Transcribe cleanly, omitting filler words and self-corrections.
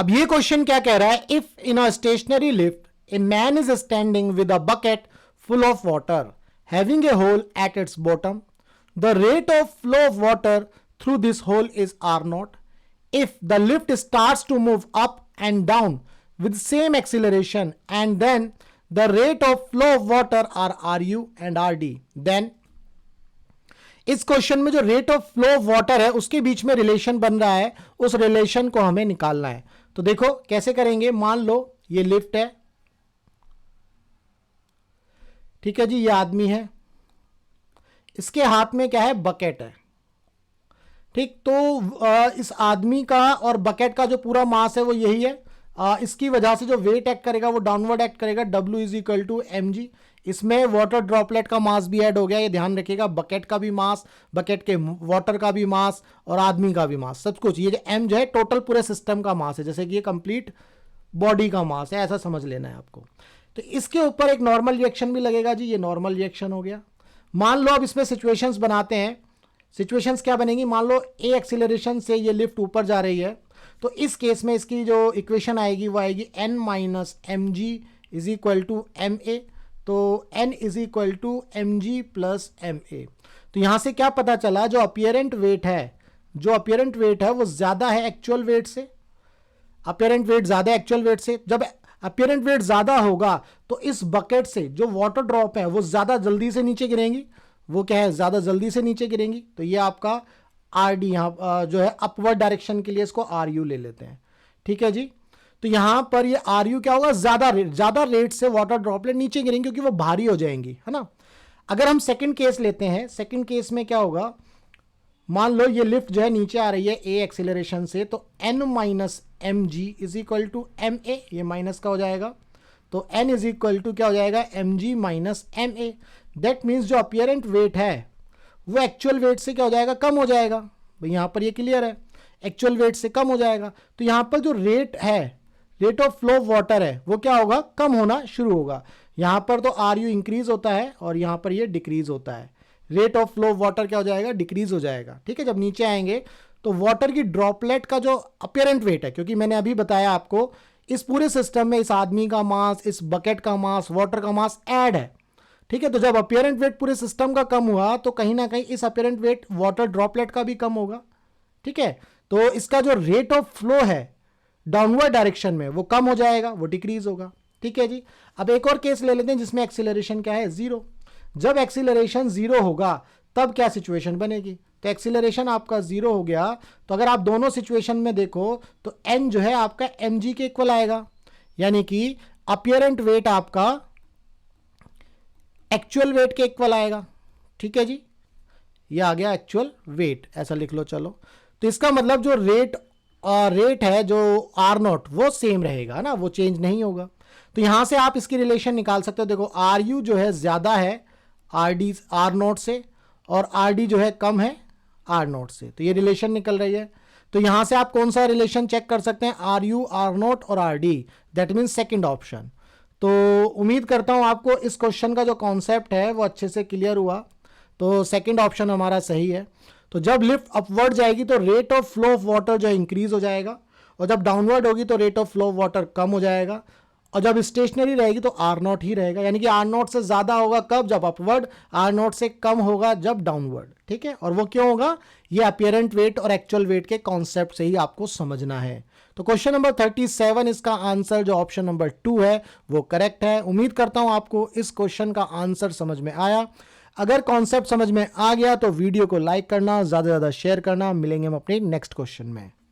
अब ये क्वेश्चन क्या कह रहा है, if in a stationary lift a man is standing with a bucket full of water having a hole at its bottom. The rate of flow of water through this hole is R0. If the lift starts to move up and down with same acceleration and then the rate of flow of water are RU and RD, then इस question में जो rate of flow of water है उसके बीच में relation बन रहा है, उस रिलेशन को हमें निकालना है। तो देखो कैसे करेंगे, मान लो ये लिफ्ट है, ठीक है जी, ये आदमी है, इसके हाथ में क्या है, बकेट है, ठीक। तो इस आदमी का और बकेट का जो पूरा मास है वो यही है, इसकी वजह से जो वेट एक्ट करेगा वो डाउनवर्ड एक्ट करेगा, W is equal to mg। इसमें वाटर ड्रॉपलेट का मास भी ऐड हो गया, ये ध्यान रखिएगा, बकेट का भी मास, बकेट के वाटर का भी मास और आदमी का भी मास, सब कुछ। ये जो m जो है टोटल पूरे सिस्टम का मास है, जैसे कि ये कंप्लीट बॉडी का मास है, ऐसा समझ लेना है आपको। तो इसके ऊपर एक नॉर्मल रिएक्शन भी लगेगा जी, ये नॉर्मल रिएक्शन हो गया। मान लो अब इसमें सिचुएशंस बनाते हैं, सिचुएशंस क्या बनेगी, मान लो ए एक्सीलरेशन से ये लिफ्ट ऊपर जा रही है, तो इस केस में इसकी जो इक्वेशन आएगी वो आएगी n minus M G is equal to M A. तो n is equal to M G plus M A. तो यहाँ से क्या पता चला, जो अपीयरेंट वेट है, जो अपीयरेंट वेट है वो ज़्यादा है एक्चुअल वेट से, अपीयरेंट वेट ज़्यादा है एक्चुअल वेट से। जब अपीयरेंट वेट ज़्यादा होगा तो इस बकेट से जो वाटर ड्रॉप है वो ज़्यादा जल्दी से नीचे गिरेंगी, वो क्या है, ज़्यादा जल्दी से नीचे गिरेंगी। तो ये आपका आर डी यहाँ जो है अपवर्ड डायरेक्शन के लिए इसको आर यू ले लेते हैं, ठीक है जी। तो यहाँ पर ये आर यू क्या होगा, ज़्यादा रेट से वाटर ड्रॉपलेट नीचे गिरेंगी क्योंकि वो भारी हो जाएंगी, है ना। अगर हम सेकेंड केस लेते हैं, सेकेंड केस में क्या होगा, मान लो ये लिफ्ट जो है नीचे आ रही है ए एक्सीलरेशन से, तो n minus M G is equal to M A, ये माइनस का हो जाएगा, तो n इज इक्वल टू क्या हो जाएगा, M G minus M A. That means जो अपीयरेंट वेट है वो एक्चुअल वेट से क्या हो जाएगा, कम हो जाएगा। भाई यहाँ पर ये क्लियर है, एक्चुअल वेट से कम हो जाएगा। तो यहाँ पर जो रेट है, rate of flow of water है, वो क्या होगा, कम होना शुरू होगा। यहाँ पर तो आर यू इंक्रीज होता है और यहाँ पर ये डिक्रीज होता है, rate of flow of water क्या हो जाएगा, डिक्रीज हो जाएगा, ठीक है। जब नीचे आएंगे तो वाटर की ड्रॉपलेट का जो अपीयरेंट वेट है, क्योंकि मैंने अभी बताया आपको इस पूरे सिस्टम में इस आदमी का मास, इस बकेट का मास, वाटर का मास ऐड है, ठीक है। तो जब अपीयरेंट वेट पूरे सिस्टम का कम हुआ तो कहीं ना कहीं इस अपीयरेंट वेट वाटर ड्रॉपलेट का भी कम होगा, ठीक है। तो इसका जो रेट ऑफ फ्लो है डाउनवर्ड डायरेक्शन में वो कम हो जाएगा, वो डिक्रीज होगा, ठीक है जी। अब एक और केस ले लेते हैं जिसमें एक्सीलरेशन क्या है, जीरो। जब एक्सीलरेशन जीरो होगा तब क्या सिचुएशन बनेगी, तो एक्सीलरेशन आपका जीरो हो गया, तो अगर आप दोनों सिचुएशन में देखो तो n जो है आपका mg के इक्वल आएगा, यानी कि अपीयरेंट वेट आपका एक्चुअल वेट के इक्वल आएगा, ठीक है जी। ये आ गया एक्चुअल वेट, ऐसा लिख लो चलो। तो इसका मतलब जो रेट है जो आर नॉट वो सेम रहेगा ना, वो चेंज नहीं होगा। तो यहां से आप इसकी रिलेशन निकाल सकते हो। देखो आर यू जो है ज्यादा है आर डी आर नॉट से और आर डी जो है कम है आर नॉट से, तो ये रिलेशन निकल रही है। तो यहां से आप कौन सा रिलेशन चेक कर सकते हैं, आर यू आर नॉट और R D, that means second option. तो उम्मीद करता हूं आपको इस क्वेश्चन का जो कॉन्सेप्ट है वो अच्छे से क्लियर हुआ। तो सेकेंड ऑप्शन हमारा सही है। तो जब लिफ्ट अपवर्ड जाएगी तो rate of flow of water जो इंक्रीज हो जाएगा, और जब डाउनवर्ड होगी तो rate of flow of water कम हो जाएगा, और जब स्टेशनरी रहेगी तो आर नॉट ही रहेगा, यानी कि आर नॉट से ज़्यादा होगा कब, जब अपवर्ड, आर नॉट से कम होगा जब डाउनवर्ड, ठीक है। और वो क्यों होगा, ये अपीयरेंट वेट और एक्चुअल वेट के कॉन्सेप्ट से ही आपको समझना है। तो क्वेश्चन नंबर 37 इसका आंसर जो ऑप्शन नंबर 2 है वो करेक्ट है। उम्मीद करता हूं आपको इस क्वेश्चन का आंसर समझ में आया। अगर कॉन्सेप्ट समझ में आ गया तो वीडियो को लाइक करना, ज़्यादा से ज़्यादा शेयर करना। मिलेंगे हम अपने नेक्स्ट क्वेश्चन में।